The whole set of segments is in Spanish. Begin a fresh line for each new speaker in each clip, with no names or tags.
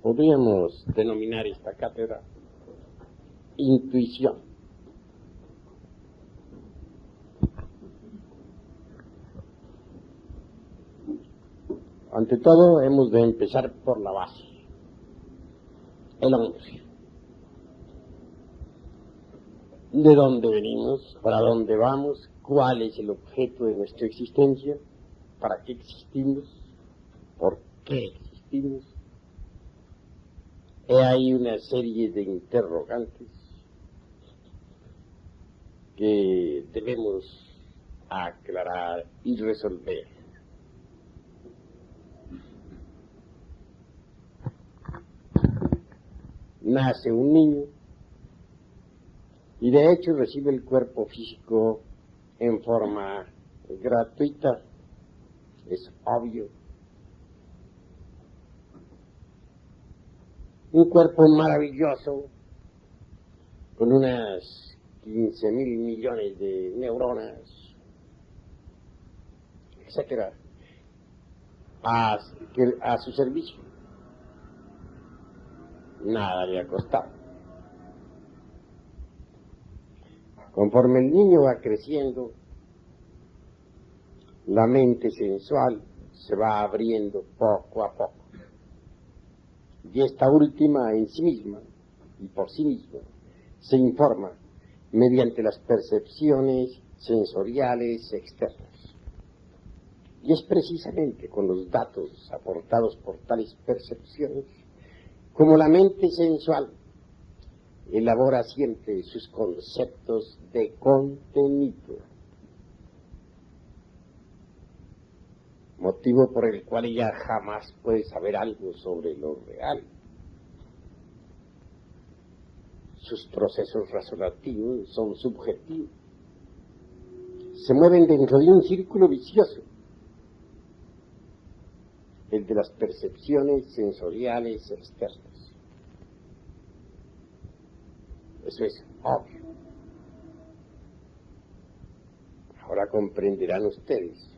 Podríamos denominar esta cátedra intuición. Ante todo, hemos de empezar por la base, el hombre. ¿De dónde venimos? ¿Para dónde vamos? ¿Cuál es el objeto de nuestra existencia? ¿Para qué existimos? ¿Por qué existimos? Hay una serie de interrogantes que debemos aclarar y resolver. Nace un niño y de hecho recibe el cuerpo físico en forma gratuita, es obvio. Un cuerpo maravilloso con unas 15.000 millones de neuronas, etcétera, a su servicio. Nada le ha costado. Conforme el niño va creciendo, la mente sensual se va abriendo poco a poco. Y esta última en sí misma, y por sí misma, se informa mediante las percepciones sensoriales externas. Y es precisamente con los datos aportados por tales percepciones como la mente sensual elabora siempre sus conceptos de contenido, motivo por el cual ella jamás puede saber algo sobre lo real. Sus procesos razonativos son subjetivos, se mueven dentro de un círculo vicioso, el de las percepciones sensoriales externas. Eso es obvio. Ahora comprenderán ustedes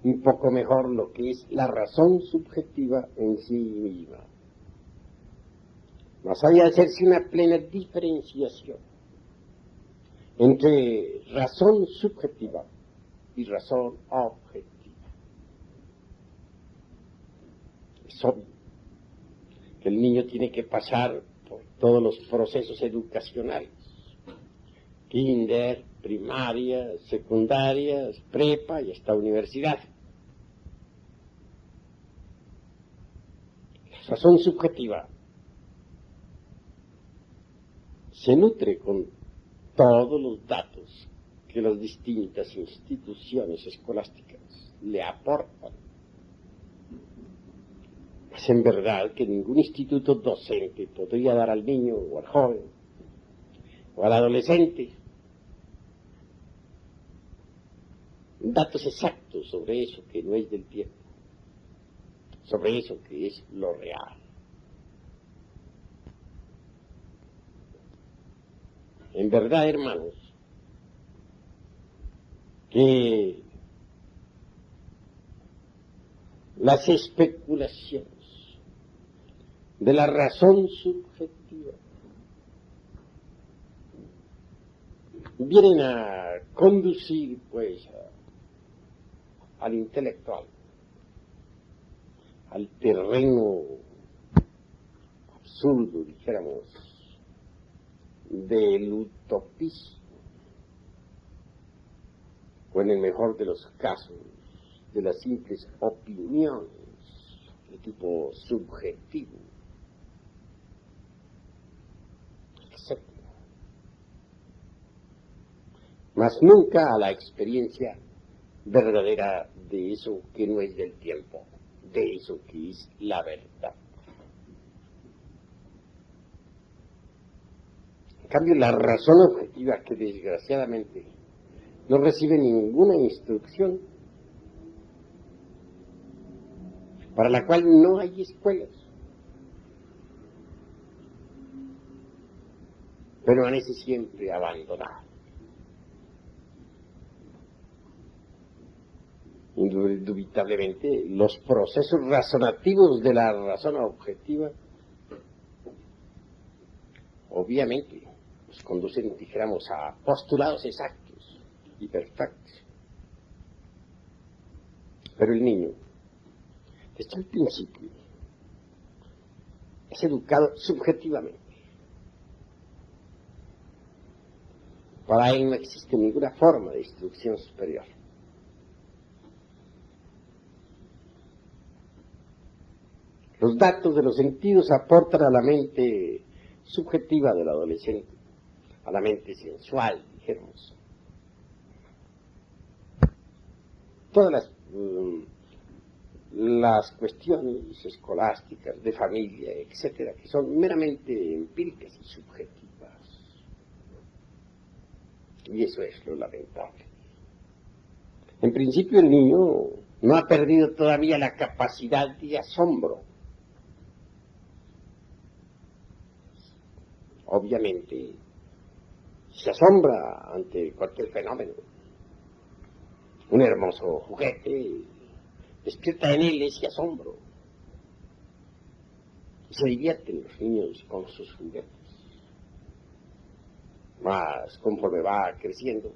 un poco mejor lo que es la razón subjetiva en sí misma. Más allá de hacerse una plena diferenciación entre razón subjetiva y razón objetiva. Es obvio que el niño tiene que pasar por todos los procesos educacionales, kinder, primaria, secundaria, prepa y hasta universidad. La razón subjetiva se nutre con todos los datos que las distintas instituciones escolásticas le aportan. Es en verdad que ningún instituto docente podría dar al niño o al joven o al adolescente datos exactos sobre eso que no es del tiempo, sobre eso que es lo real. En verdad, hermanos, que las especulaciones de la razón subjetiva vienen a conducir, pues, al intelectual, al terreno absurdo, dijéramos, del utopismo, o en el mejor de los casos, de las simples opiniones de tipo subjetivo, etc. Mas nunca a la experiencia verdadera de eso que no es del tiempo, de eso que es la verdad. En cambio, la razón objetiva, que desgraciadamente no recibe ninguna instrucción, para la cual no hay escuelas, permanece siempre abandonada. Indubitablemente, los procesos razonativos de la razón objetiva, obviamente, nos conducen, dijéramos, a postulados exactos y perfectos. Pero el niño, desde el principio, es educado subjetivamente. Para él no existe ninguna forma de instrucción superior. Los datos de los sentidos aportan a la mente subjetiva del adolescente, a la mente sensual, dijéramos. Todas las cuestiones escolásticas, de familia, etcétera, que son meramente empíricas y subjetivas. Y eso es lo lamentable. En principio el niño no ha perdido todavía la capacidad de asombro. Obviamente se asombra ante cualquier fenómeno. Un hermoso juguete despierta en él ese asombro. Se divierten los niños con sus juguetes. Más conforme va creciendo,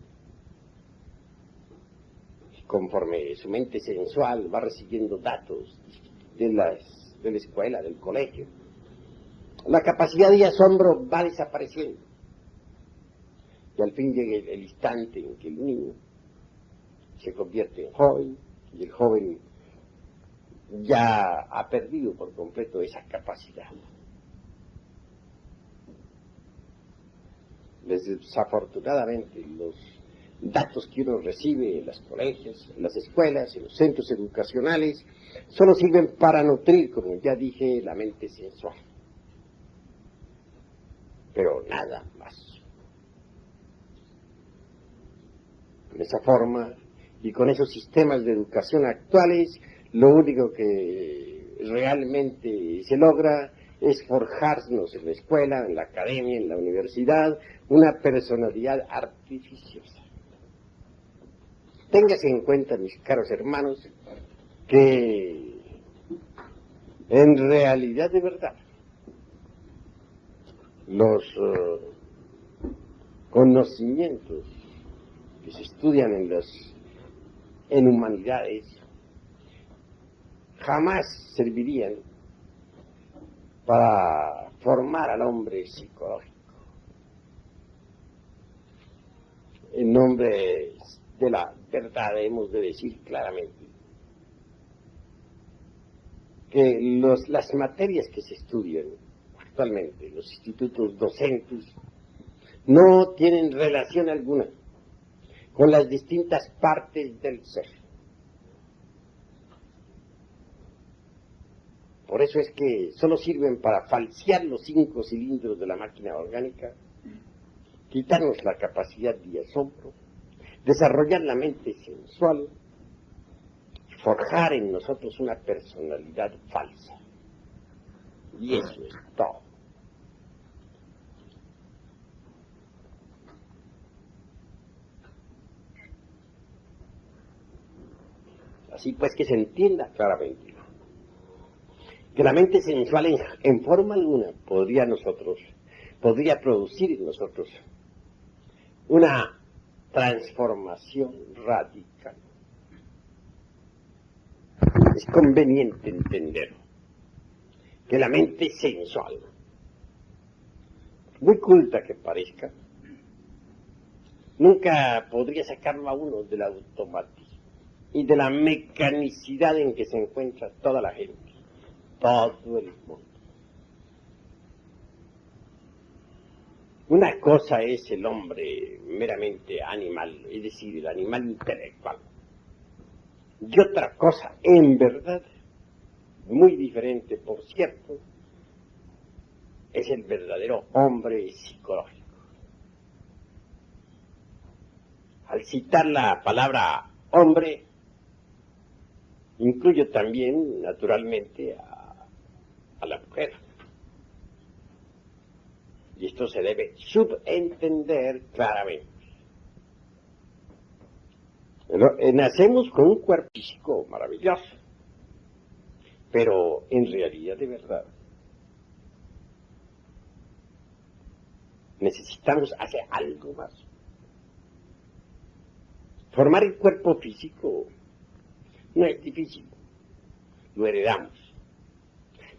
conforme su mente sensual va recibiendo datos de la escuela, del colegio, la capacidad de asombro va desapareciendo. Y al fin llega el instante en que el niño se convierte en joven, y el joven ya ha perdido por completo esa capacidad. Desafortunadamente, los datos que uno recibe en los colegios, en las escuelas, en los centros educacionales, solo sirven para nutrir, como ya dije, la mente sensual. Pero nada más. De esa forma, y con esos sistemas de educación actuales, lo único que realmente se logra es forjarnos en la escuela, en la academia, en la universidad, una personalidad artificiosa. Téngase en cuenta, mis caros hermanos, que en realidad de verdad los conocimientos que se estudian en humanidades jamás servirían para formar al hombre psicológico. En nombre de la verdad hemos de decir claramente que las materias que se estudian actualmente en los institutos docentes no tienen relación alguna con las distintas partes del ser. Por eso es que solo sirven para falsear los 5 cilindros de la máquina orgánica, quitarnos la capacidad de asombro, desarrollar la mente sensual, forjar en nosotros una personalidad falsa. Y eso es todo. Así pues que se entienda claramente que la mente sensual en forma alguna podría producir en nosotros una transformación radical. Es conveniente entender que la mente sensual, muy culta que parezca, nunca podría sacarlo a uno del automatismo y de la mecanicidad en que se encuentra toda la gente, todo el mundo. Una cosa es el hombre meramente animal, es decir, el animal intelectual. Y otra cosa, en verdad, muy diferente, por cierto, es el verdadero hombre psicológico. Al citar la palabra hombre, incluyo también, naturalmente, a la mujer. Y esto se debe subentender claramente. Nacemos con un cuerpo físico maravilloso, pero en realidad de verdad necesitamos hacer algo más. Formar el cuerpo físico no es difícil, lo heredamos.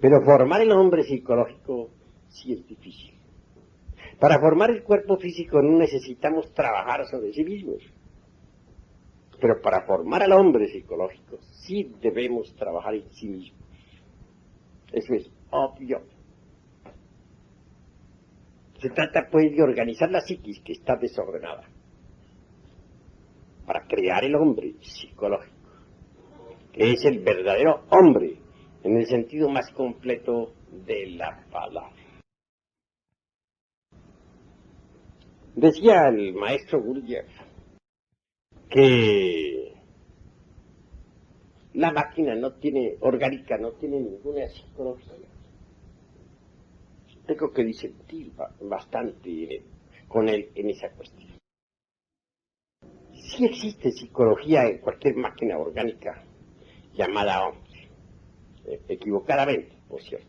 Pero formar el hombre psicológico sí es difícil. Para formar el cuerpo físico no necesitamos trabajar sobre sí mismos. Pero para formar al hombre psicológico sí debemos trabajar en sí mismos. Eso es obvio. Se trata pues de organizar la psiquis que está desordenada para crear el hombre psicológico, que es el verdadero hombre en el sentido más completo de la palabra. Decía el maestro Gurdjieff que la máquina orgánica no tiene ninguna psicología. Tengo que disentir bastante con él en esa cuestión. Sí existe psicología en cualquier máquina orgánica llamada hombre, equivocadamente, por cierto.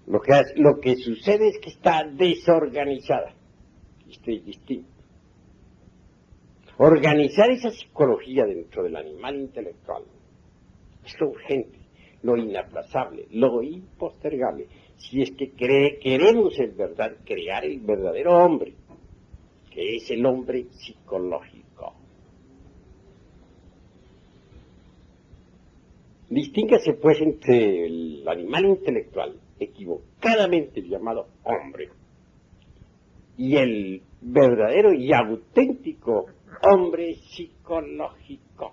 Lo que sucede es que está desorganizada. Esto es distinto. Organizar esa psicología dentro del animal intelectual es lo urgente, lo inaplazable, lo impostergable. Si es que queremos en verdad crear el verdadero hombre, que es el hombre psicológico. Distíngase pues entre el animal intelectual, equivocadamente llamado hombre, y el verdadero y auténtico hombre psicológico.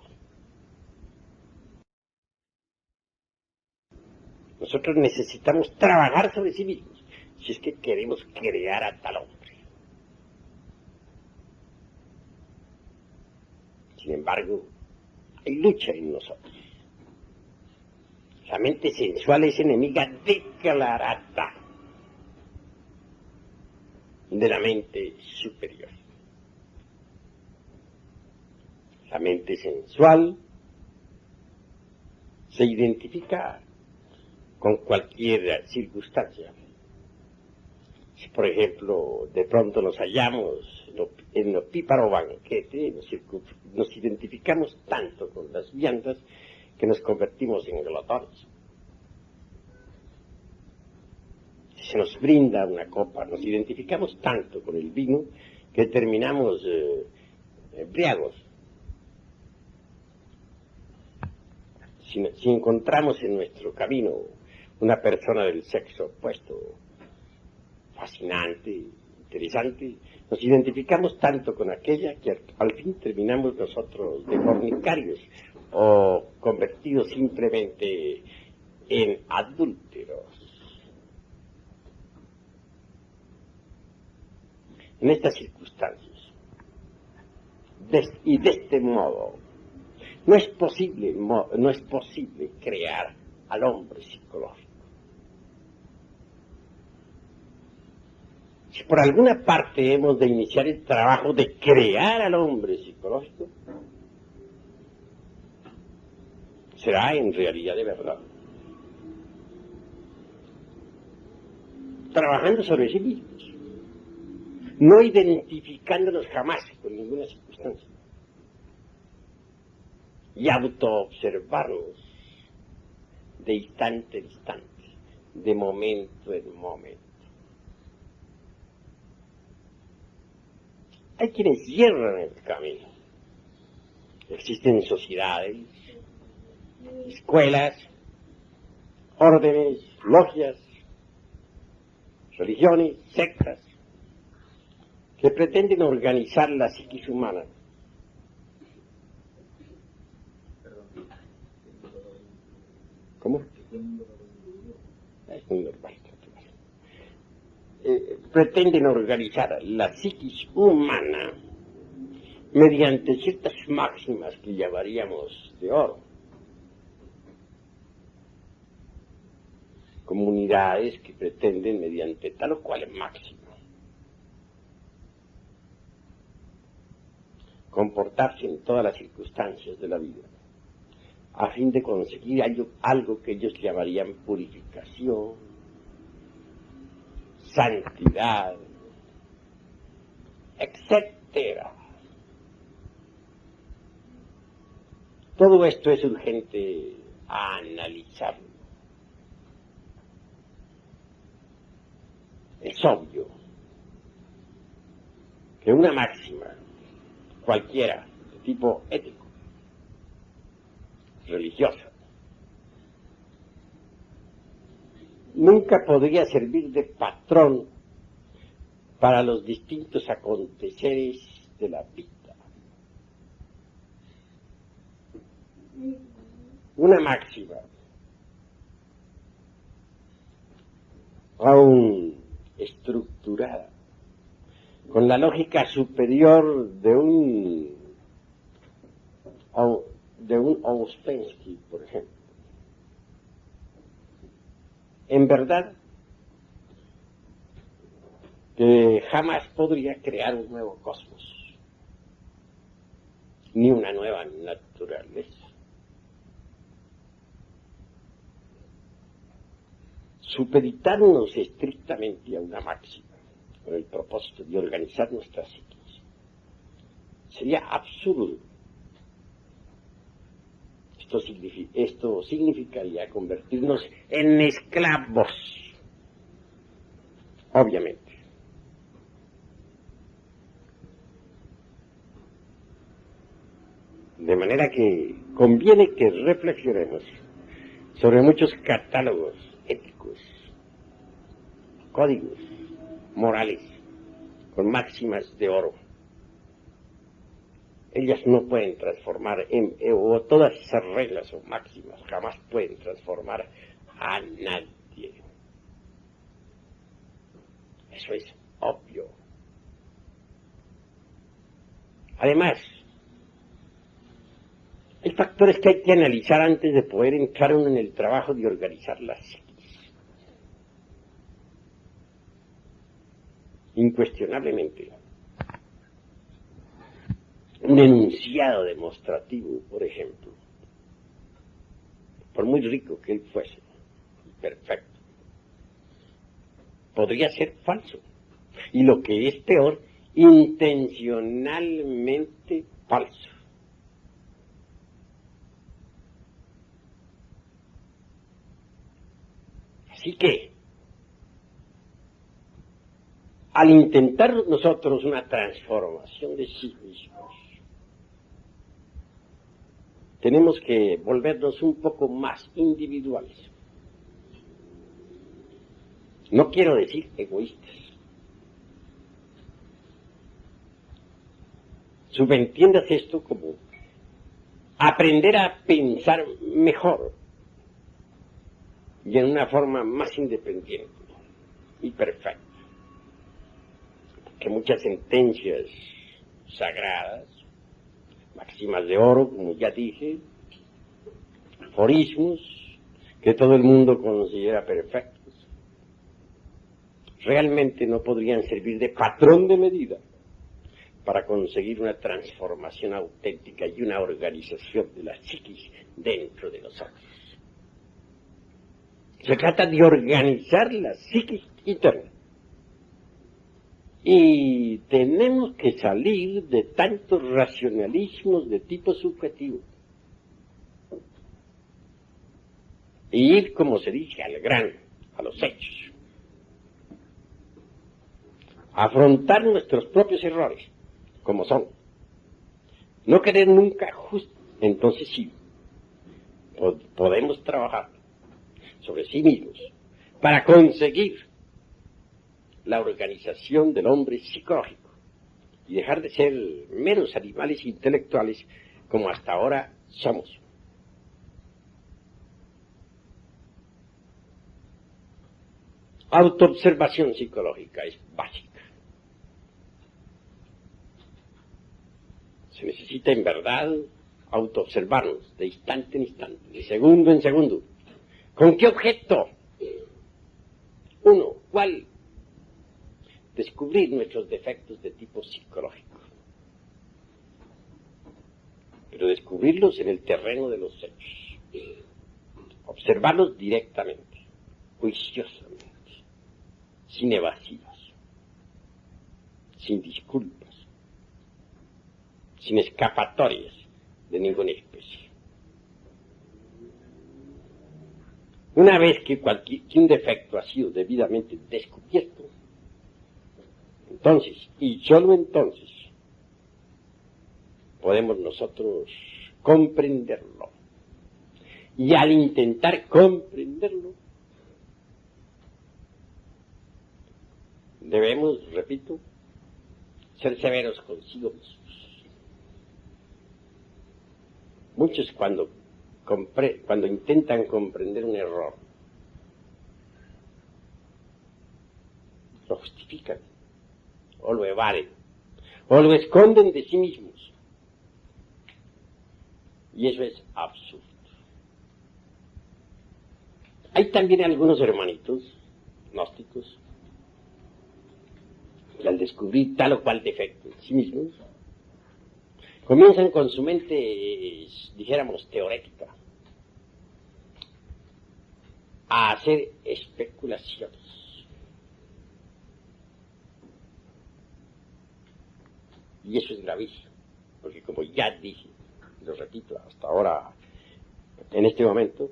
Nosotros necesitamos trabajar sobre sí mismos, si es que queremos crear a tal hombre. Sin embargo, hay lucha en nosotros. La mente sensual es enemiga declarada de la mente superior. La mente sensual se identifica con cualquier circunstancia. Si, por ejemplo, de pronto nos hallamos en el opíparo banquete, nos identificamos tanto con las viandas que nos convertimos en glotones. Si se nos brinda una copa, nos identificamos tanto con el vino que terminamos embriagos. Si encontramos en nuestro camino una persona del sexo opuesto, fascinante, interesante, nos identificamos tanto con aquella que al fin terminamos nosotros de fornicarios o convertidos simplemente en adúlteros. En estas circunstancias, y de este modo, no es posible crear al hombre psicológico. Si por alguna parte hemos de iniciar el trabajo de crear al hombre psicológico, será en realidad de verdad, trabajando sobre sí mismos, no identificándonos jamás con ninguna circunstancia, y autoobservarnos de instante en instante, de momento en momento. Hay quienes hierran el camino. Existen sociedades, escuelas, órdenes, logias, religiones, sectas, que pretenden organizar la psiquis humana. ¿Cómo? Es muy normal. Pretenden organizar la psiquis humana mediante ciertas máximas que llamaríamos de oro. Comunidades que pretenden mediante tal o cual máxima comportarse en todas las circunstancias de la vida, a fin de conseguir algo que ellos llamarían purificación, santidad, etcétera. Todo esto es urgente analizarlo. Es obvio que una máxima, cualquiera, de tipo ético, religiosa, nunca podría servir de patrón para los distintos aconteceres de la vida. Una máxima, aún estructurada, con la lógica superior de un Ouspensky, por ejemplo, en verdad que jamás podría crear un nuevo cosmos, ni una nueva naturaleza. Supeditarnos estrictamente a una máxima con el propósito de organizar nuestras psiquis sería absurdo. Esto significaría convertirnos en esclavos, obviamente. De manera que conviene que reflexionemos sobre muchos catálogos éticos, códigos morales, con máximas de oro. Ellas no pueden transformar, o todas esas reglas o máximas jamás pueden transformar a nadie. Eso es obvio. Además, hay factores que hay que analizar antes de poder entrar uno en el trabajo de organizar la psiquis. Incuestionablemente, un enunciado demostrativo, por ejemplo, por muy rico que él fuese, perfecto, podría ser falso. Y lo que es peor, intencionalmente falso. Así que, al intentar nosotros una transformación de sí mismos, tenemos que volvernos un poco más individuales. No quiero decir egoístas. Subentiendas esto como aprender a pensar mejor y en una forma más independiente y perfecta. Que muchas sentencias sagradas, máximas de oro, como ya dije, aforismos que todo el mundo considera perfectos, realmente no podrían servir de patrón de medida para conseguir una transformación auténtica y una organización de la psiquis dentro de nosotros. Se trata de organizar la psiquis interna. Y tenemos que salir de tantos racionalismos de tipo subjetivo e ir, como se dice, al grano, a los hechos. Afrontar nuestros propios errores, como son. No querer nunca justo. Entonces sí, podemos trabajar sobre sí mismos para conseguir la organización del hombre psicológico y dejar de ser meros animales intelectuales como hasta ahora somos. Autoobservación psicológica es básica. Se necesita en verdad autoobservarnos de instante en instante, de segundo en segundo. ¿Con qué objeto? Uno, ¿cuál? Descubrir nuestros defectos de tipo psicológico. pero descubrirlos en el terreno de los hechos. Observarlos directamente, juiciosamente, sin evasivas, sin disculpas, sin escapatorias de ninguna especie. Una vez que un defecto ha sido debidamente descubierto, entonces, y solo entonces, podemos nosotros comprenderlo. Y al intentar comprenderlo, debemos, repito, ser severos consigo mismos. Muchos cuando intentan comprender un error, lo justifican, o lo evaden, o lo esconden de sí mismos. Y eso es absurdo. Hay también algunos hermanitos gnósticos que al descubrir tal o cual defecto en sí mismos, comienzan con su mente, dijéramos, teorética, a hacer especulaciones. Y eso es gravísimo, porque como ya dije, lo repito, hasta ahora, en este momento,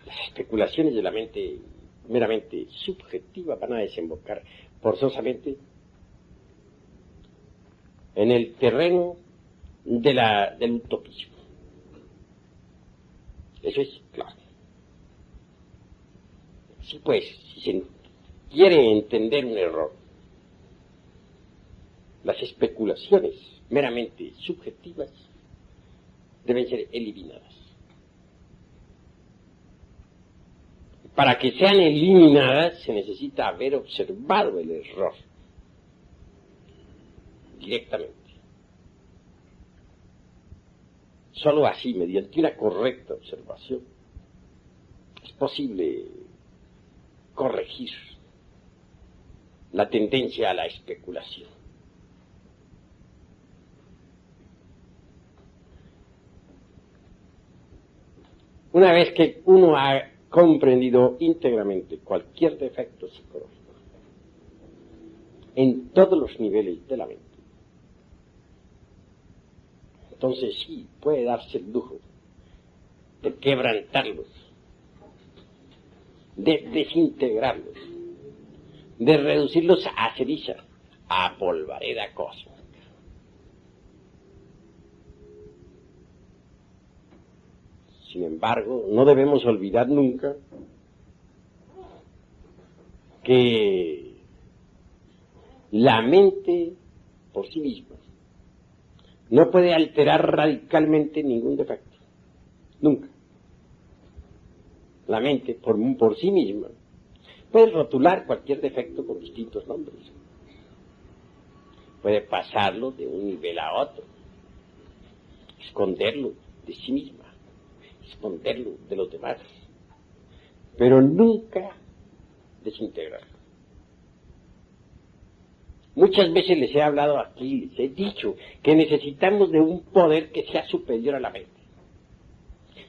las especulaciones de la mente meramente subjetiva van a desembocar forzosamente en el terreno del utopismo. Eso es claro. Sí, pues, si se quiere entender un error, las especulaciones meramente subjetivas deben ser eliminadas. Para que sean eliminadas se necesita haber observado el error directamente. Solo así, mediante una correcta observación, es posible corregir la tendencia a la especulación. Una vez que uno ha comprendido íntegramente cualquier defecto psicológico en todos los niveles de la mente, entonces sí puede darse el lujo de quebrantarlos, de desintegrarlos, de reducirlos a ceniza, a polvareda cósmica. Sin embargo, no debemos olvidar nunca que la mente por sí misma no puede alterar radicalmente ningún defecto. Nunca. La mente por sí misma puede rotular cualquier defecto con distintos nombres. Puede pasarlo de un nivel a otro, esconderlo de sí misma, esconderlo de los demás, pero nunca desintegrarlo. Muchas veces les he hablado aquí, les he dicho que necesitamos de un poder que sea superior a la mente,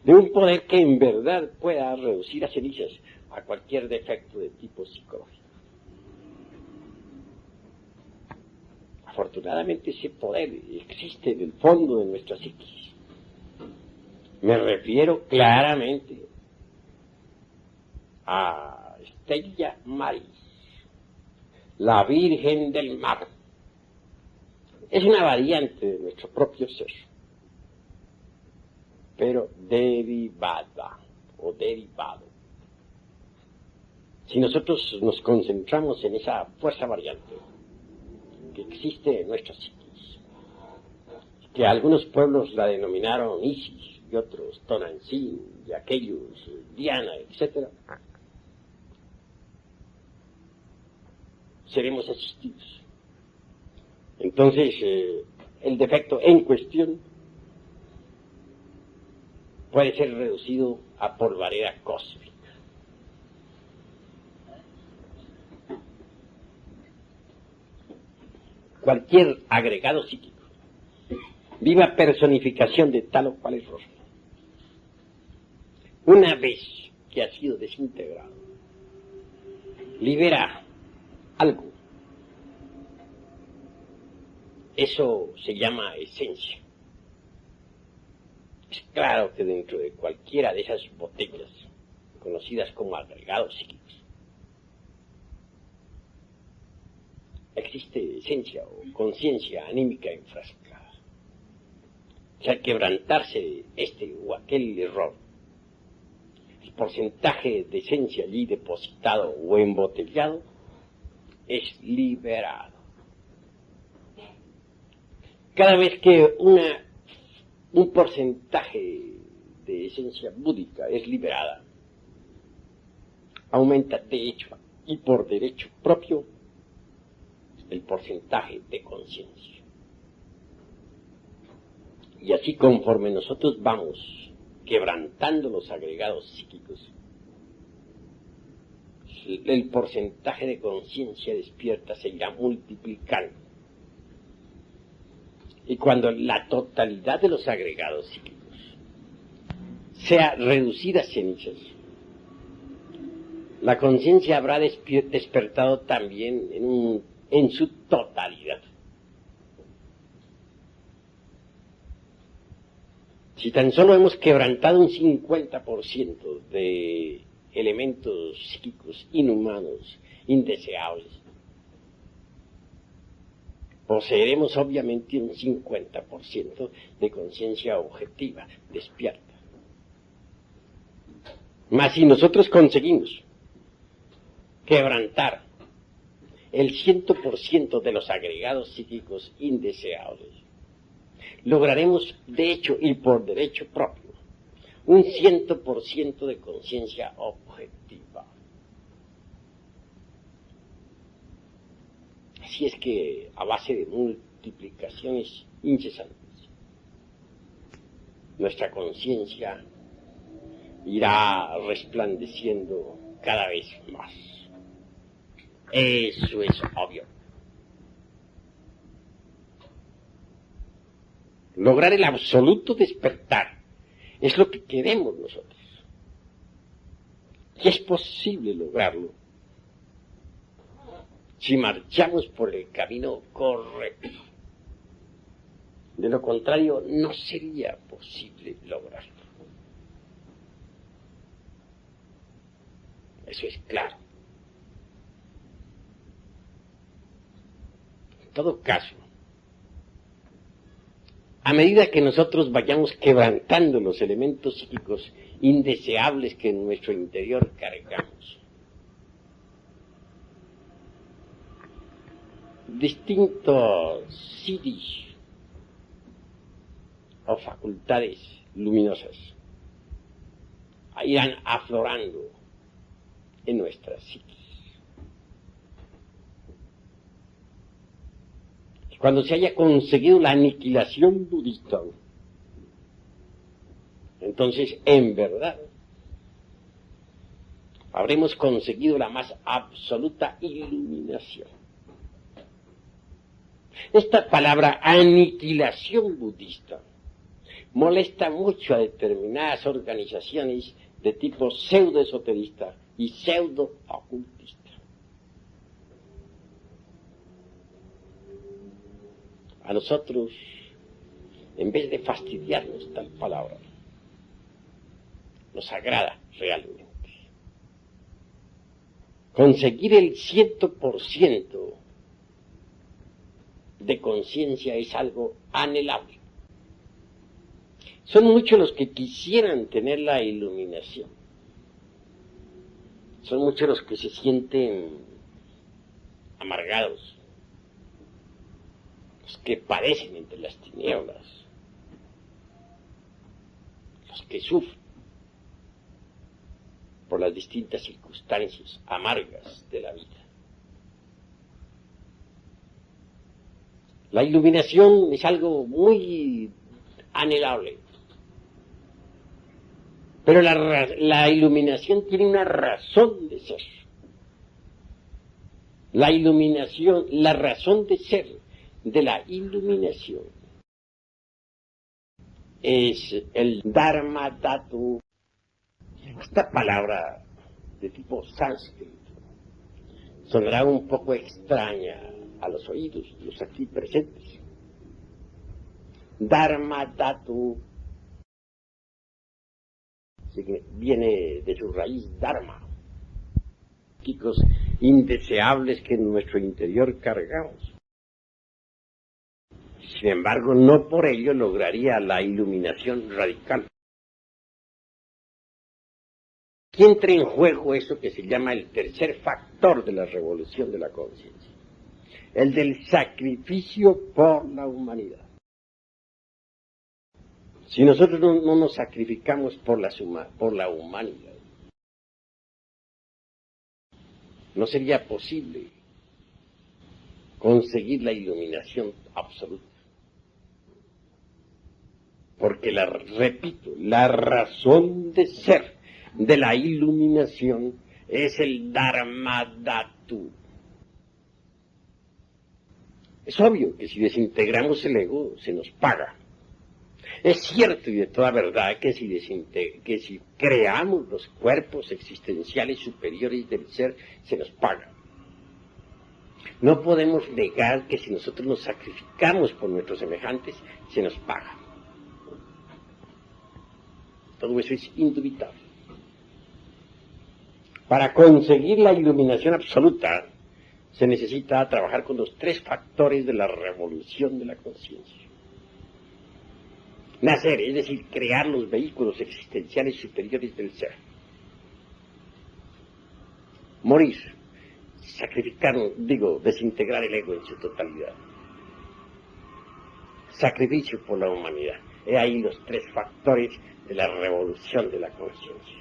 de un poder que en verdad pueda reducir a cenizas a cualquier defecto de tipo psicológico. Afortunadamente ese poder existe en el fondo de nuestra psiquis. Me refiero claramente a Stella Maris, la Virgen del Mar. Es una variante de nuestro propio ser, pero derivada o derivado. Si nosotros nos concentramos en esa fuerza variante que existe en nuestra psiquis, que algunos pueblos la denominaron Isis y otros Tonantzin y aquellos Diana, etc., seremos asistidos. Entonces, el defecto en cuestión puede ser reducido a polvareda cósmica. Cualquier agregado psíquico viva personificación de tal o cual error. Una vez que ha sido desintegrado, libera algo. Eso se llama esencia. Es claro que dentro de cualquiera de esas botellas, conocidas como agregados psíquicos, existe esencia o conciencia anímica enfrascada. O sea, al quebrantarse este o aquel error, el porcentaje de esencia allí depositado o embotellado es liberado. Cada vez que un porcentaje de esencia búdica es liberada, aumenta de hecho y por derecho propio el porcentaje de conciencia. Y así conforme nosotros vamos quebrantando los agregados psíquicos, el porcentaje de conciencia despierta se irá multiplicando. Y cuando la totalidad de los agregados psíquicos sea reducida a cenizas, la conciencia habrá despertado también en su totalidad. Si tan solo hemos quebrantado un 50% de elementos psíquicos inhumanos, indeseables, poseeremos obviamente un 50% de conciencia objetiva, despierta. Mas si nosotros conseguimos quebrantar el 100% de los agregados psíquicos indeseables, lograremos de hecho y por derecho propio un 100% de conciencia objetiva. Así es que a base de multiplicaciones incesantes, nuestra conciencia irá resplandeciendo cada vez más. Eso es obvio. Lograr el absoluto despertar es lo que queremos nosotros. Y es posible lograrlo si marchamos por el camino correcto. De lo contrario, no sería posible lograrlo. Eso es claro. En todo caso, a medida que nosotros vayamos quebrantando los elementos psíquicos indeseables que en nuestro interior cargamos, distintos siddhis o facultades luminosas irán aflorando en nuestras psiquis. Cuando se haya conseguido la aniquilación budista, entonces en verdad habremos conseguido la más absoluta iluminación. Esta palabra aniquilación budista molesta mucho a determinadas organizaciones de tipo pseudo-esoterista y pseudo-ocultista. A nosotros, en vez de fastidiarnos tal palabra, nos agrada realmente. Conseguir el 100% de conciencia es algo anhelable. Son muchos los que quisieran tener la iluminación. Son muchos los que se sienten amargados, los que padecen entre las tinieblas, los que sufren por las distintas circunstancias amargas de la vida. La iluminación es algo muy anhelable, pero la iluminación tiene una razón de ser. La iluminación, la razón de ser de la iluminación es el Dharma Dhatu. Esta palabra de tipo sánscrito sonará un poco extraña a los oídos de los aquí presentes. Dharma Dhatu viene de su raíz Dharma, chicos indeseables que en nuestro interior cargamos. Sin embargo, no por ello lograría la iluminación radical. Aquí entra en juego eso que se llama el tercer factor de la revolución de la conciencia, el del sacrificio por la humanidad. Si nosotros no nos sacrificamos por la humanidad, no sería posible conseguir la iluminación absoluta. Porque, repito, la razón de ser de la iluminación es el Dharma Dhatu. Es obvio que si desintegramos el ego, se nos paga. Es cierto y de toda verdad que si creamos los cuerpos existenciales superiores del ser, se nos paga. No podemos negar que si nosotros nos sacrificamos por nuestros semejantes, se nos paga. Todo eso es indubitable. Para conseguir la iluminación absoluta, se necesita trabajar con los tres factores de la revolución de la conciencia. Nacer, es decir, crear los vehículos existenciales superiores del ser. Morir, desintegrar el ego en su totalidad. Sacrificio por la humanidad. He ahí los tres factores de la revolución de la conciencia.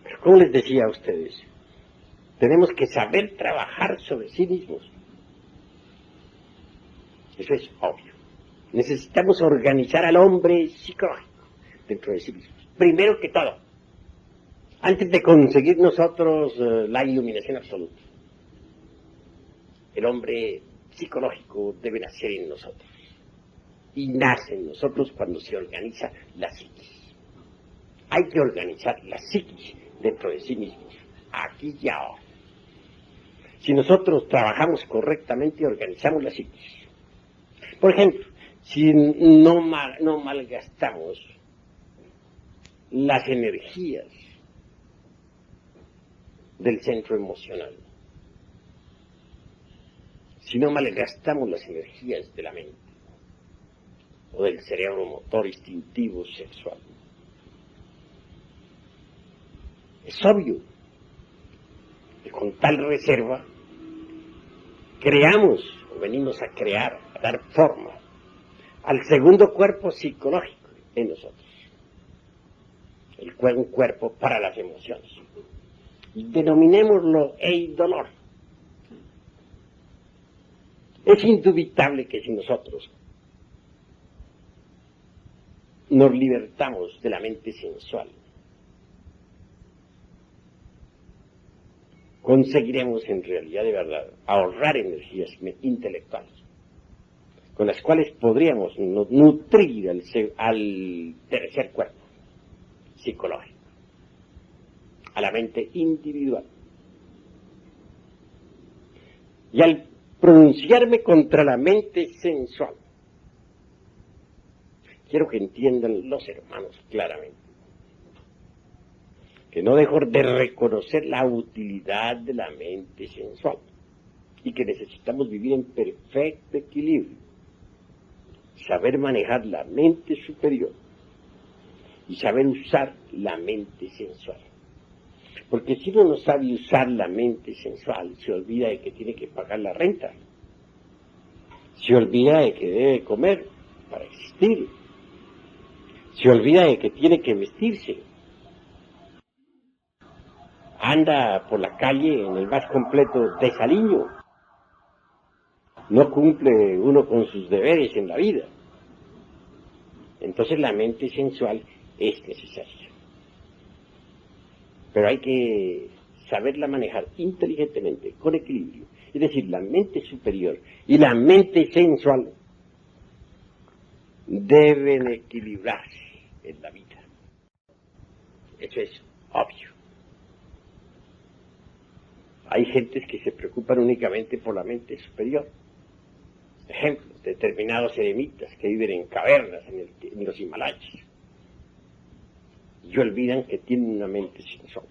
Pero como les decía a ustedes, tenemos que saber trabajar sobre sí mismos. Eso es obvio. Necesitamos organizar al hombre psicológico dentro de sí mismos. Primero que todo, antes de conseguir nosotros la iluminación absoluta. El hombre psicológico debe nacer en nosotros. Y nace en nosotros cuando se organiza la psiquis. Hay que organizar la psiquis dentro de sí mismos, aquí y ahora. Si nosotros trabajamos correctamente y organizamos la psiquis. Por ejemplo, si no malgastamos las energías del centro emocional, si no malgastamos las energías de la mente o del cerebro motor instintivo sexual, es obvio que con tal reserva creamos o venimos a crear, a dar forma al segundo cuerpo psicológico en nosotros, un cuerpo para las emociones. Denominémoslo eidolor. Es indubitable que si nosotros nos libertamos de la mente sensual, conseguiremos en realidad de verdad ahorrar energías intelectuales, con las cuales podríamos nutrir al tercer cuerpo psicológico, a la mente individual. Y al pronunciarme contra la mente sensual, quiero que entiendan los hermanos claramente que no dejo de reconocer la utilidad de la mente sensual y que necesitamos vivir en perfecto equilibrio, saber manejar la mente superior y saber usar la mente sensual. Porque si uno no sabe usar la mente sensual, se olvida de que tiene que pagar la renta, se olvida de que debe comer para existir, se olvida de que tiene que vestirse, anda por la calle en el más completo desaliño, no cumple uno con sus deberes en la vida. Entonces la mente sensual es necesaria. Pero hay que saberla manejar inteligentemente, con equilibrio. Es decir, la mente superior y la mente sensual deben equilibrarse en la vida. Eso es obvio. Hay gentes que se preocupan únicamente por la mente superior. Ejemplo, determinados eremitas que viven en cavernas en los Himalayas y olvidan que tienen una mente sensual.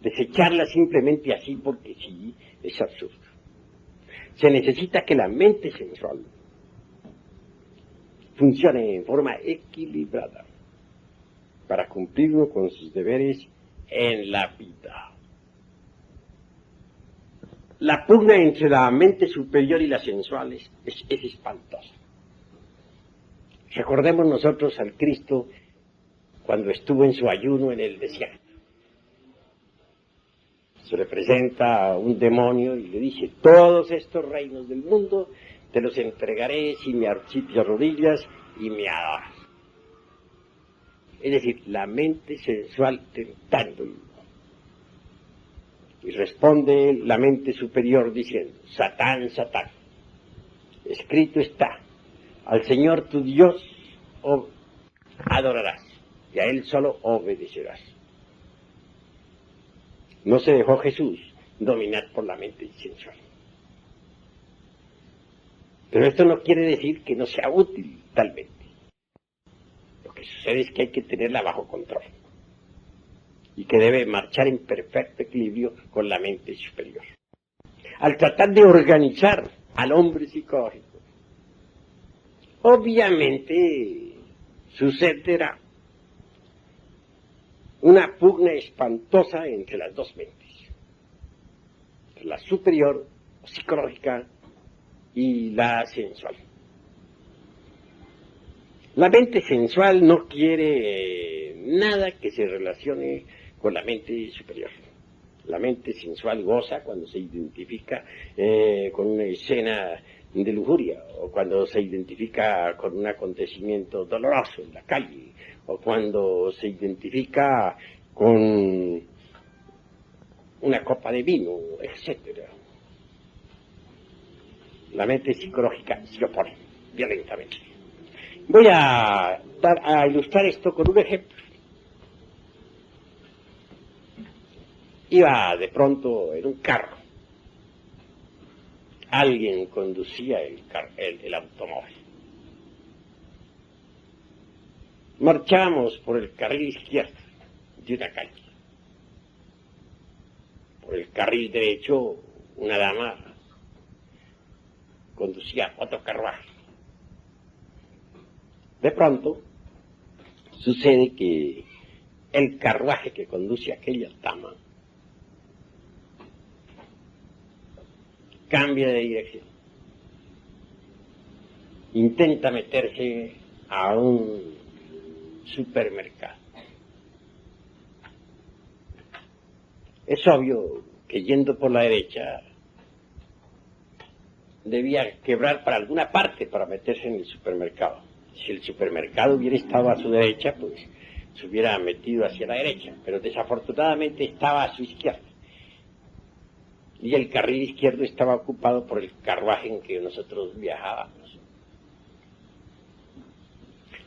Desecharla simplemente así porque sí es absurdo. Se necesita que la mente sensual funcione en forma equilibrada para cumplir uno con sus deberes en la vida. La pugna entre la mente superior y la sensual es espantosa. Recordemos nosotros al Cristo cuando estuvo en su ayuno en el desierto. Se le presenta a un demonio y le dice: todos estos reinos del mundo te los entregaré si te arrodillas y me adoras. Es decir, la mente sensual tentándolo. Y responde la mente superior diciendo: Satán, Satán, escrito está, al Señor tu Dios adorarás y a Él solo obedecerás. No se dejó Jesús dominar por la mente sensual. Pero esto no quiere decir que no sea útil, tal vez. Lo que sucede es que hay que tenerla bajo control y que debe marchar en perfecto equilibrio con la mente superior. Al tratar de organizar al hombre psicológico, obviamente sucederá una pugna espantosa entre las dos mentes, la superior psicológica y la sensual. La mente sensual no quiere nada que se relacione con la mente superior. La mente sensual goza cuando se identifica con una escena de lujuria, o cuando se identifica con un acontecimiento doloroso en la calle, o cuando se identifica con una copa de vino, etc. La mente psicológica se opone violentamente. Voy a ilustrar esto con un ejemplo. Iba de pronto en un carro. Alguien conducía el automóvil. Marchamos por el carril izquierdo de una calle. Por el carril derecho, una dama conducía otro carruaje. De pronto, sucede que el carruaje que conduce a aquella dama cambia de dirección. Intenta meterse a un supermercado. Es obvio que yendo por la derecha debía quebrar para alguna parte para meterse en el supermercado. Si el supermercado hubiera estado a su derecha, pues se hubiera metido hacia la derecha, pero desafortunadamente estaba a su izquierda. Y el carril izquierdo estaba ocupado por el carruaje en que nosotros viajábamos.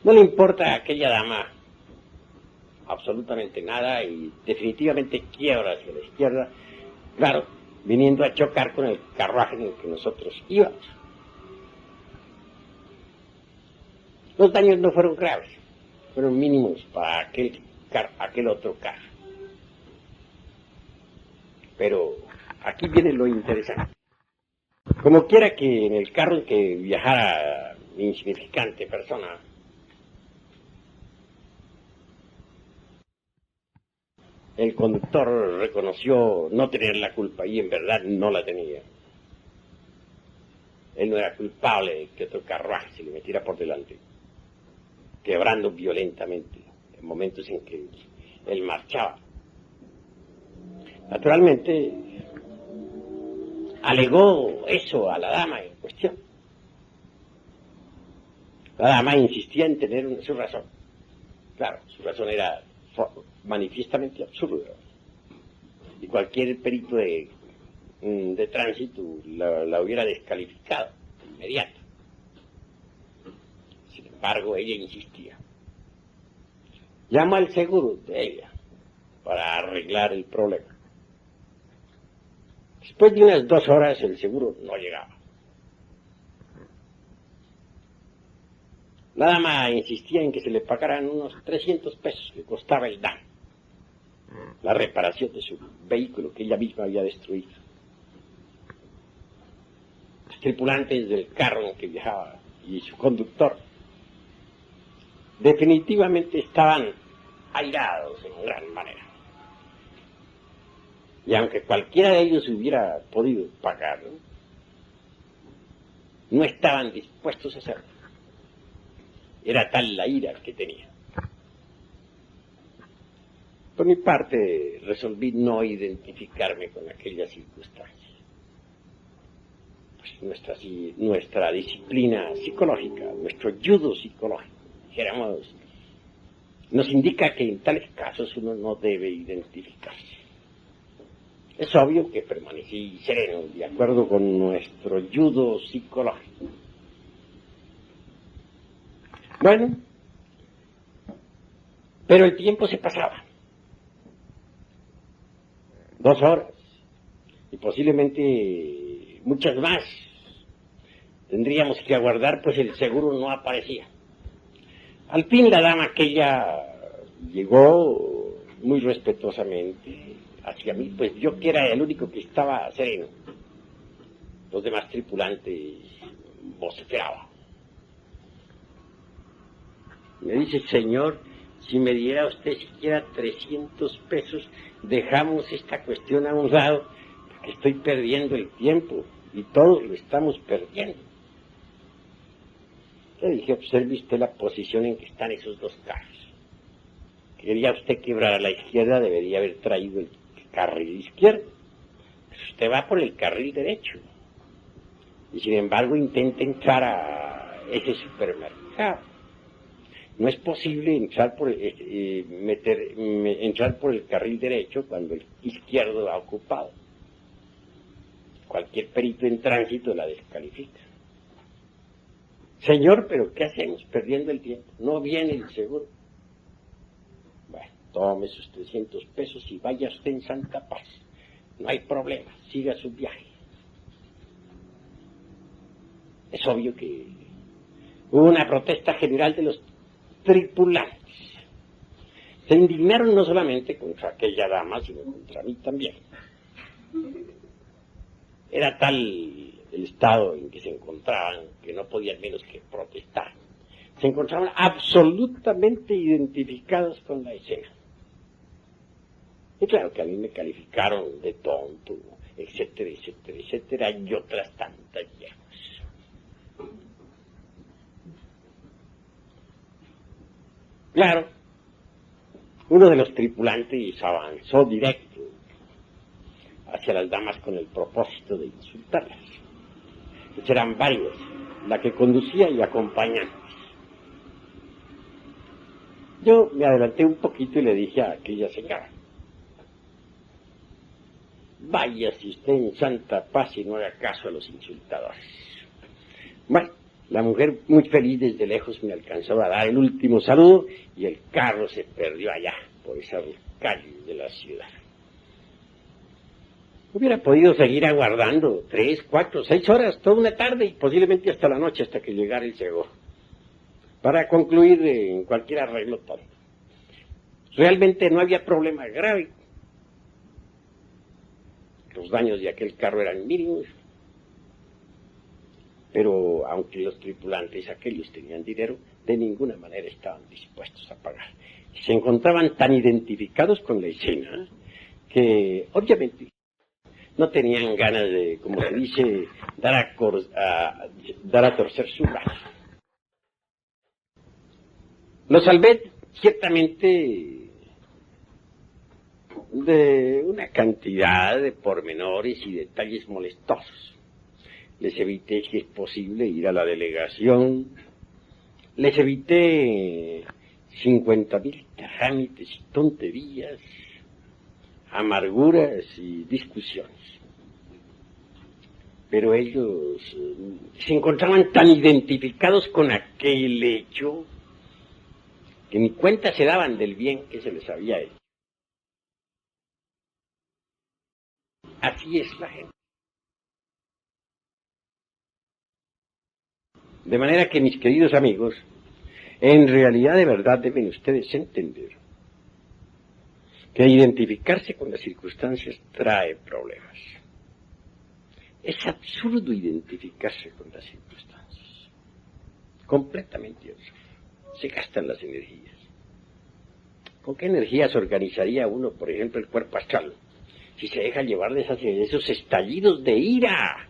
No le importa a aquella dama absolutamente nada y definitivamente quiebra hacia la izquierda, claro, viniendo a chocar con el carruaje en el que nosotros íbamos. Los daños no fueron graves, fueron mínimos para aquel otro carro. Pero aquí viene lo interesante. Como quiera que en el carro en que viajara mi insignificante persona, el conductor reconoció no tener la culpa y en verdad no la tenía. Él no era culpable de que otro carruaje se le metiera por delante, quebrando violentamente en momentos en que él marchaba. Naturalmente, alegó eso a la dama en cuestión. La dama insistía en tener su razón. Claro, su razón era manifiestamente absurda. Y cualquier perito de tránsito la hubiera descalificado de inmediato. embargo, ella insistía. Llama al seguro de ella para arreglar el problema. Después de unas 2 horas el seguro no llegaba. La dama insistía en que se le pagaran unos 300 pesos, que costaba el daño, la reparación de su vehículo que ella misma había destruido. Los tripulantes del carro en que viajaba y su conductor definitivamente estaban airados en gran manera. Y aunque cualquiera de ellos hubiera podido pagarlo, no estaban dispuestos a hacerlo. Era tal la ira que tenía. Por mi parte, resolví no identificarme con aquella circunstancia. Pues nuestra disciplina psicológica, nuestro judo psicológico, dijéramos, nos indica que en tales casos uno no debe identificarse. Es obvio que permanecí sereno, de acuerdo con nuestro judo psicológico. Bueno, pero el tiempo se pasaba. 2 horas, y posiblemente muchas más. Tendríamos que aguardar, pues el seguro no aparecía. Al fin la dama aquella llegó muy respetuosamente hacia mí, pues yo que era el único que estaba sereno. Los demás tripulantes vociferaban. Me dice: señor, si me diera usted siquiera 300 pesos, dejamos esta cuestión a un lado, porque estoy perdiendo el tiempo, y todos lo estamos perdiendo. Le dije: observe usted la posición en que están esos 2 carros. Quería usted quebrar a la izquierda, debería haber traído el carril izquierdo. Pues usted va por el carril derecho. Y sin embargo intenta entrar a ese supermercado. No es posible entrar por el carril derecho cuando el izquierdo ha ocupado. Cualquier perito en tránsito la descalifica. Señor, pero ¿qué hacemos perdiendo el tiempo? No viene el seguro. Bueno, tome sus 300 pesos y vaya usted en santa paz. No hay problema, siga su viaje. Es obvio que hubo una protesta general de los tripulantes. Se indignaron no solamente contra aquella dama, sino contra mí también. Era tal el estado en que se encontraban que no podían menos que protestar. Se encontraban absolutamente identificados con la escena. Y claro que a mí me calificaron de tonto, etcétera, etcétera, etcétera, y otras tantas yemas. Claro, uno de los tripulantes avanzó directo hacia las damas con el propósito de insultarlas. Pues eran varios, la que conducía y acompañantes. Yo me adelanté un poquito y le dije a aquella señora: váyase usted en santa paz y no haga caso a los insultadores. Bueno, la mujer, muy feliz desde lejos, me alcanzó a dar el último saludo y el carro se perdió allá, por esas calles de la ciudad. Hubiera podido seguir aguardando 3, 4, 6 horas, toda una tarde y posiblemente hasta la noche, hasta que llegara el seguro, para concluir en cualquier arreglo tonto. Realmente no había problema grave. Los daños de aquel carro eran mínimos. Pero aunque los tripulantes aquellos tenían dinero, de ninguna manera estaban dispuestos a pagar. Se encontraban tan identificados con la escena que obviamente no tenían ganas de, como se dice, dar a torcer su brazo. Lo salvé ciertamente de una cantidad de pormenores y detalles molestosos. Les evité, si es posible, ir a la delegación. Les evité 50,000 trámites y tonterías, amarguras y discusiones. pero ellos se encontraban tan identificados con aquel hecho que ni cuenta se daban del bien que se les había hecho. Así es la gente. De manera que, mis queridos amigos, en realidad de verdad deben ustedes entender que identificarse con las circunstancias trae problemas. Es absurdo identificarse con las circunstancias. Completamente absurdo. Se gastan las energías. ¿Con qué energías organizaría uno, por ejemplo, el cuerpo astral? Si se deja llevar de esos estallidos de ira,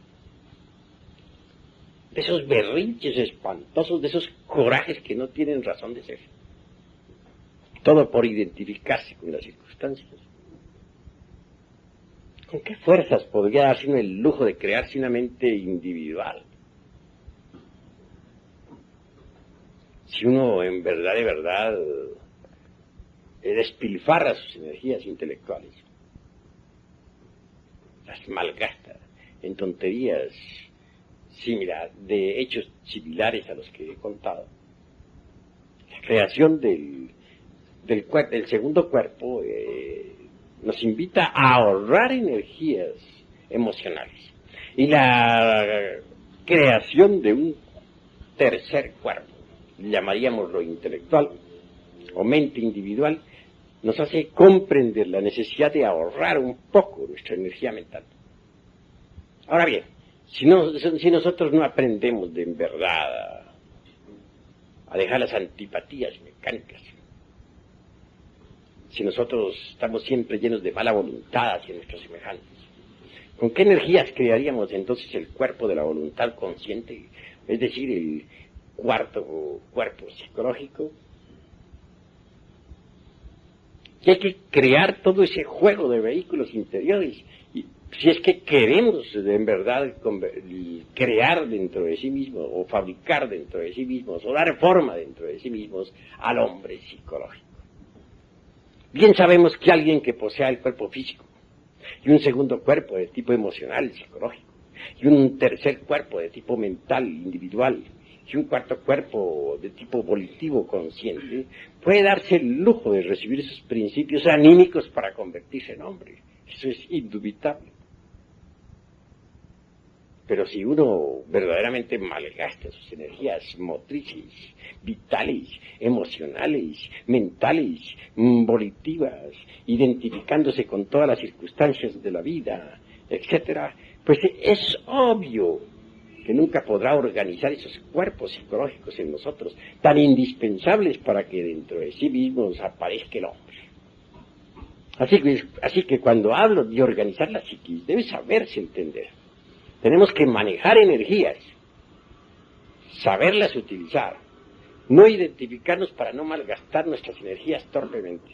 de esos berrinches espantosos, de esos corajes que no tienen razón de ser. Todo por identificarse con las circunstancias. ¿Con qué fuerzas podría darse uno el lujo de crearse una mente individual? Si uno en verdad, de verdad, despilfarra sus energías intelectuales, las malgasta en tonterías, sí, mira, de hechos similares a los que he contado. La creación del segundo cuerpo nos invita a ahorrar energías emocionales. Y la creación de un tercer cuerpo, llamaríamos lo intelectual o mente individual, nos hace comprender la necesidad de ahorrar un poco nuestra energía mental. Ahora bien, si nosotros no aprendemos de en verdad a dejar las antipatías mecánicas, si nosotros estamos siempre llenos de mala voluntad hacia nuestros semejantes, ¿con qué energías crearíamos entonces el cuerpo de la voluntad consciente? Es decir, el cuarto cuerpo psicológico. Y hay que crear todo ese juego de vehículos interiores. Y si es que queremos en verdad crear dentro de sí mismos, o fabricar dentro de sí mismos, o dar forma dentro de sí mismos al hombre psicológico. Bien sabemos que alguien que posea el cuerpo físico, y un segundo cuerpo de tipo emocional, psicológico, y un tercer cuerpo de tipo mental, individual, y un cuarto cuerpo de tipo volitivo, consciente, puede darse el lujo de recibir esos principios anímicos para convertirse en hombre. Eso es indubitable. Pero si uno verdaderamente malgasta sus energías motrices, vitales, emocionales, mentales, volitivas, identificándose con todas las circunstancias de la vida, etcétera, pues es obvio que nunca podrá organizar esos cuerpos psicológicos en nosotros, tan indispensables para que dentro de sí mismos aparezca el hombre. Así que cuando hablo de organizar la psiquis, debe saberse entender. Tenemos que manejar energías, saberlas utilizar, no identificarnos para no malgastar nuestras energías torpemente.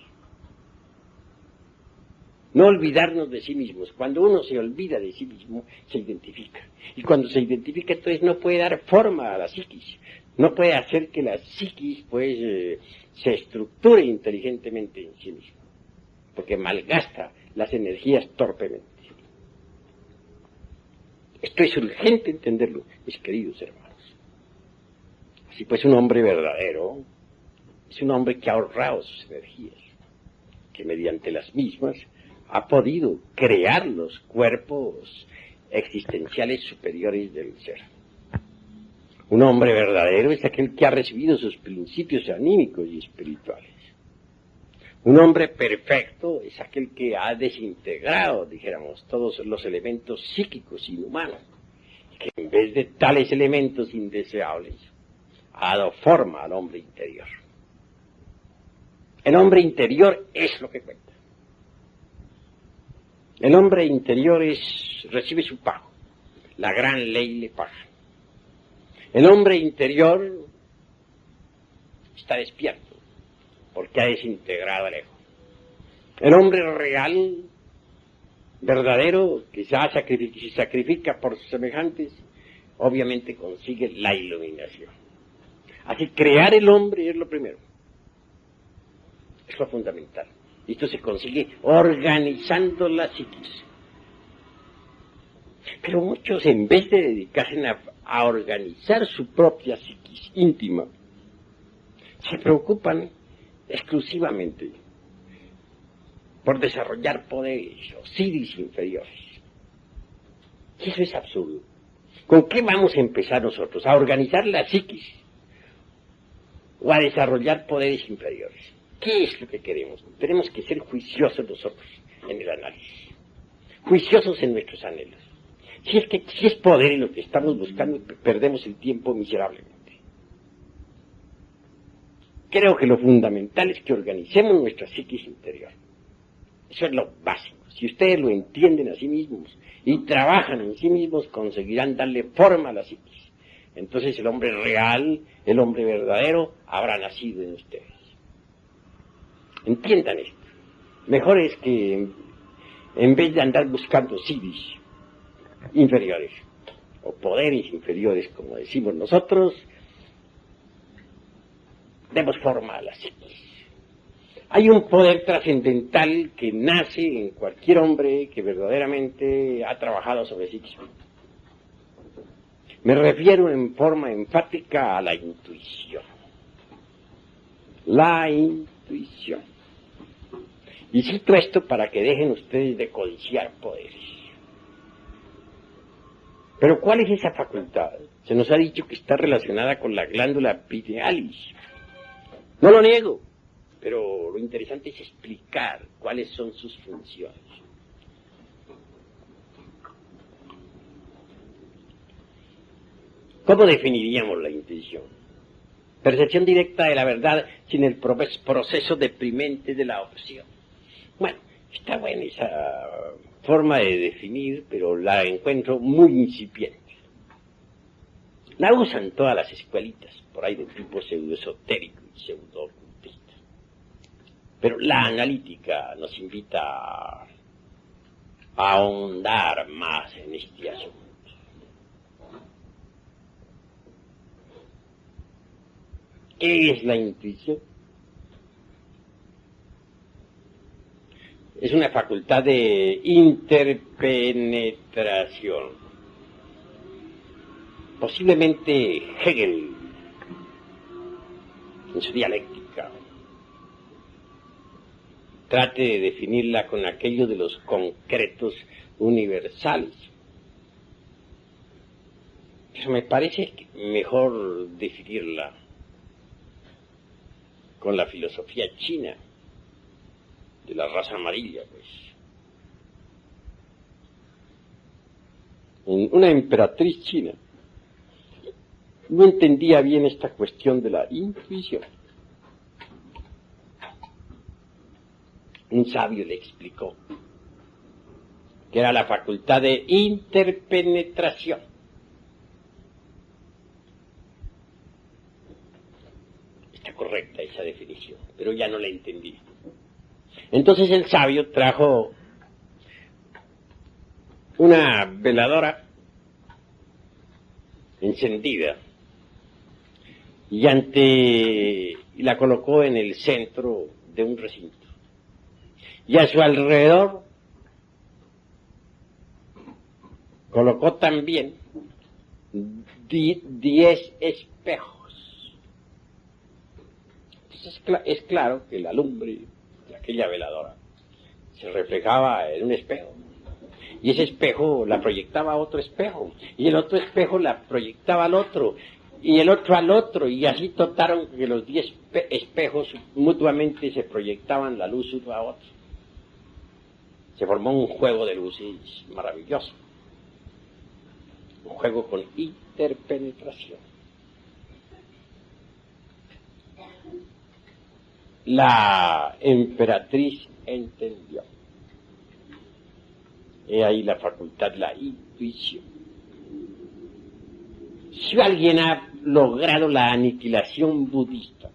No olvidarnos de sí mismos. Cuando uno se olvida de sí mismo, se identifica. Y cuando se identifica, entonces no puede dar forma a la psiquis. No puede hacer que la psiquis, pues, se estructure inteligentemente en sí misma. Porque malgasta las energías torpemente. Esto es urgente entenderlo, mis queridos hermanos. Así pues, un hombre verdadero es un hombre que ha ahorrado sus energías, que mediante las mismas ha podido crear los cuerpos existenciales superiores del ser. Un hombre verdadero es aquel que ha recibido sus principios anímicos y espirituales. Un hombre perfecto es aquel que ha desintegrado, dijéramos, todos los elementos psíquicos inhumanos, y que en vez de tales elementos indeseables ha dado forma al hombre interior. El hombre interior es lo que cuenta. El hombre interior recibe su pago. La gran ley le paga. El hombre interior está despierto porque ha desintegrado el ego. El hombre real, verdadero, que se sacrifica por sus semejantes, obviamente consigue la iluminación. Así, crear el hombre es lo primero. Es lo fundamental. Esto se consigue organizando la psiquis. Pero muchos, en vez de dedicarse a organizar su propia psiquis íntima, se preocupan exclusivamente por desarrollar poderes o psiquis inferiores. Y eso es absurdo. ¿Con qué vamos a empezar nosotros? ¿A organizar la psiquis o a desarrollar poderes inferiores? ¿Qué es lo que queremos? Tenemos que ser juiciosos nosotros en el análisis, juiciosos en nuestros anhelos. Si es poder en lo que estamos buscando, perdemos el tiempo miserablemente. Creo que lo fundamental es que organicemos nuestra psiquis interior. Eso es lo básico. Si ustedes lo entienden a sí mismos y trabajan en sí mismos, conseguirán darle forma a la psiquis. Entonces el hombre real, el hombre verdadero, habrá nacido en ustedes. Entiendan esto. Mejor es que en vez de andar buscando psiquis inferiores o poderes inferiores, como decimos nosotros, demos forma a la psiquis. Hay un poder trascendental que nace en cualquier hombre que verdaderamente ha trabajado sobre sí mismo. Me refiero en forma enfática a la intuición. La intuición. Y cito esto para que dejen ustedes de codiciar poderes. Pero ¿cuál es esa facultad? Se nos ha dicho que está relacionada con la glándula pinealis. No lo niego, pero lo interesante es explicar cuáles son sus funciones. ¿Cómo definiríamos la intuición? Percepción directa de la verdad sin el proceso deprimente de la opción. Bueno, está buena esa forma de definir, pero la encuentro muy incipiente. La usan todas las escuelitas, por ahí de tipo pseudoesotérico y pseudo-ocultista. Pero la analítica nos invita a ahondar más en este asunto. ¿Qué es la intuición? Es una facultad de interpenetración. Posiblemente Hegel, en su dialéctica, trate de definirla con aquello de los concretos universales. Pero me parece mejor definirla con la filosofía china, de la raza amarilla, pues. Una emperatriz china no entendía bien esta cuestión de la intuición. Un sabio le explicó que era la facultad de interpenetración. Está correcta esa definición, pero ya no la entendí. Entonces el sabio trajo una veladora encendida y la colocó en el centro de un recinto. Y a su alrededor colocó también 10 espejos. Entonces es claro que la lumbre de aquella veladora se reflejaba en un espejo. Y ese espejo la proyectaba a otro espejo. Y el otro espejo la proyectaba al otro. Y el otro al otro. Y así totaron que los 10 espejos mutuamente se proyectaban la luz uno a otro. Se formó un juego de luces maravilloso. Un juego con interpenetración. La emperatriz entendió. He ahí la facultad, la intuición. Si alguien ha logrado la aniquilación budista,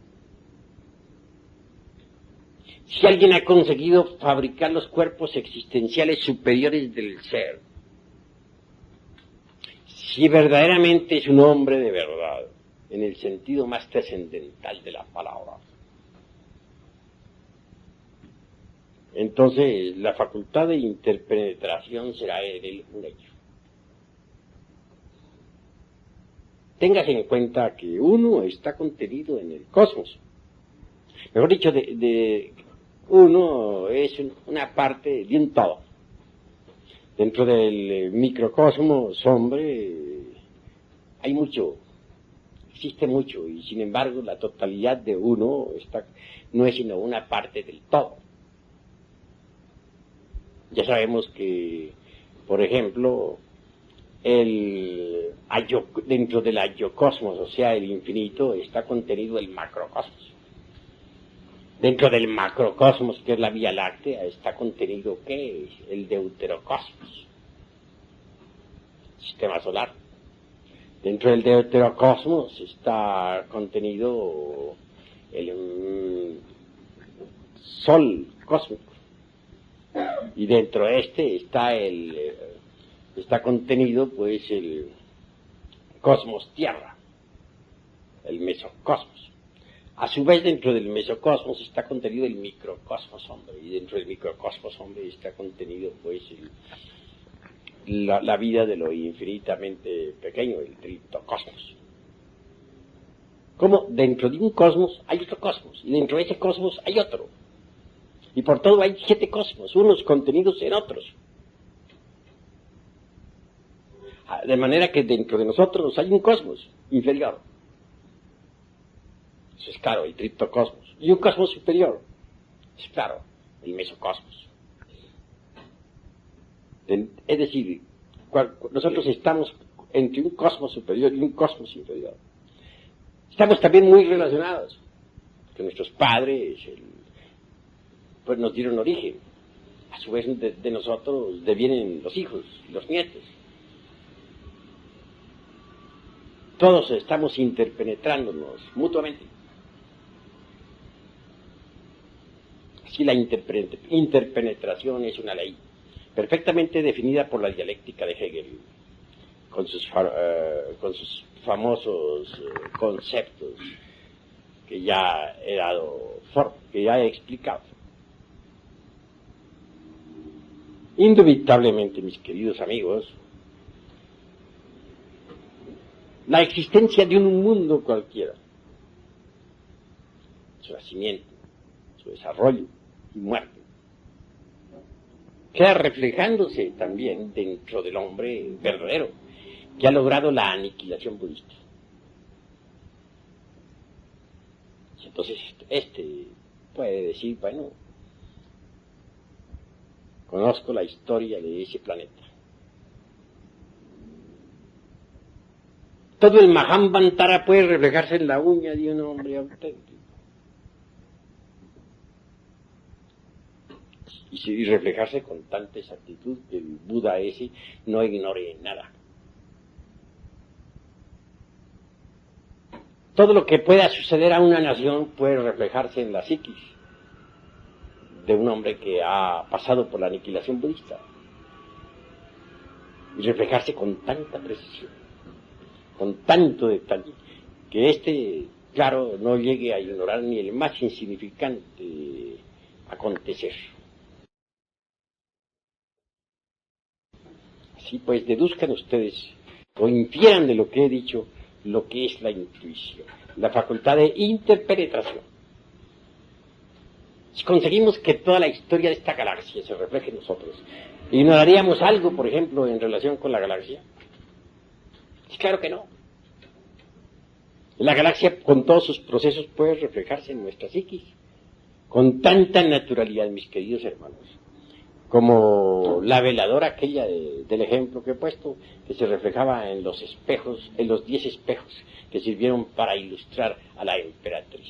si alguien ha conseguido fabricar los cuerpos existenciales superiores del ser, si verdaderamente es un hombre de verdad, en el sentido más trascendental de la palabra, entonces la facultad de interpenetración será en él un hecho. Téngase en cuenta que uno está contenido en el cosmos. Mejor dicho, uno es una parte de un todo. Dentro del microcosmos, hombre, hay mucho, existe mucho, y sin embargo la totalidad de uno no es sino una parte del todo. Ya sabemos que, por ejemplo, dentro del ayocosmos, o sea, el infinito, está contenido el macrocosmos. Dentro del macrocosmos, que es la Vía Láctea, está contenido, ¿qué es? El deuterocosmos, sistema solar. Dentro del deuterocosmos está contenido el sol cósmico. Y dentro de este está contenido, pues, el cosmos tierra, el mesocosmos. A su vez, dentro del mesocosmos está contenido el microcosmos hombre, y dentro del microcosmos hombre está contenido, pues, la vida de lo infinitamente pequeño, el triptocosmos. Como dentro de un cosmos hay otro cosmos, y dentro de ese cosmos hay otro. Y por todo hay 7 cosmos, unos contenidos en otros. De manera que dentro de nosotros hay un cosmos inferior. Eso es claro, el triptocosmos. Y un cosmos superior. Es claro, el mesocosmos. Es decir, nosotros estamos entre un cosmos superior y un cosmos inferior. Estamos también muy relacionados, que nuestros padres pues nos dieron origen. A su vez de nosotros devienen los hijos, los nietos. Todos estamos interpenetrándonos mutuamente. Así la interpenetración es una ley perfectamente definida por la dialéctica de Hegel, con sus famosos conceptos que ya he explicado. Indubitablemente, mis queridos amigos, la existencia de un mundo cualquiera, su nacimiento, su desarrollo y muerte, queda reflejándose también dentro del hombre verdadero, que ha logrado la aniquilación budista. Entonces, puede decir, bueno, conozco la historia de ese planeta. Todo el Mahamvantara puede reflejarse en la uña de un hombre auténtico. Y reflejarse con tanta exactitud que el Buda ese no ignore nada. Todo lo que pueda suceder a una nación puede reflejarse en la psiquis de un hombre que ha pasado por la aniquilación budista. Y reflejarse con tanta precisión, con tanto detalle, que claro, no llegue a ignorar ni el más insignificante acontecer. Así pues, deduzcan ustedes, o infieran de lo que he dicho, lo que es la intuición, la facultad de interpenetración. Si conseguimos que toda la historia de esta galaxia se refleje en nosotros, ¿ignoraríamos algo, por ejemplo, en relación con la galaxia? Sí, claro que no. La galaxia, con todos sus procesos, puede reflejarse en nuestra psiquis, con tanta naturalidad, mis queridos hermanos, como la veladora aquella del ejemplo que he puesto, que se reflejaba en los espejos, en los 10 espejos que sirvieron para ilustrar a la emperatriz.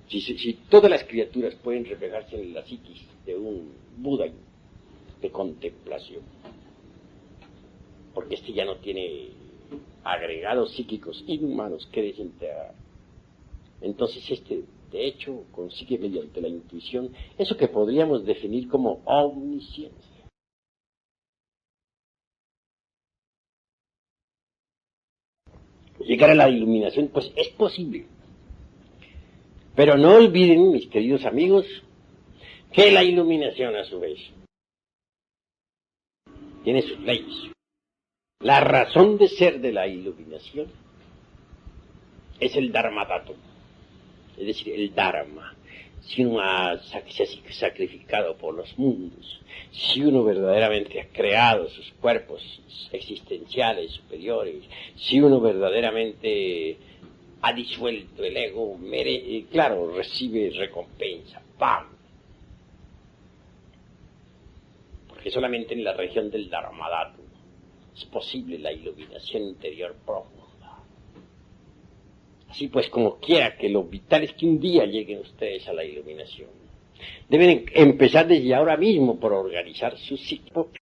Si todas las criaturas pueden reflejarse en la psiquis de un Buda de contemplación, porque ya no tiene agregados psíquicos inhumanos que desintegrar, entonces de hecho consigue mediante la intuición eso que podríamos definir como omnisciencia. Llegar a la iluminación, pues es posible. Pero no olviden, mis queridos amigos, que la iluminación a su vez tiene sus leyes. La razón de ser de la iluminación es el Dharmatattva, es decir, el Dharma. Si uno se ha sacrificado por los mundos, si uno verdaderamente ha creado sus cuerpos existenciales superiores, si uno verdaderamente ha disuelto el ego, claro, recibe recompensa, ¡pam! Porque solamente en la región del Dharmatattva es posible la iluminación interior profunda. Así pues, como quiera que lo vital es que un día lleguen ustedes a la iluminación. Deben empezar desde ahora mismo por organizar su ciclo.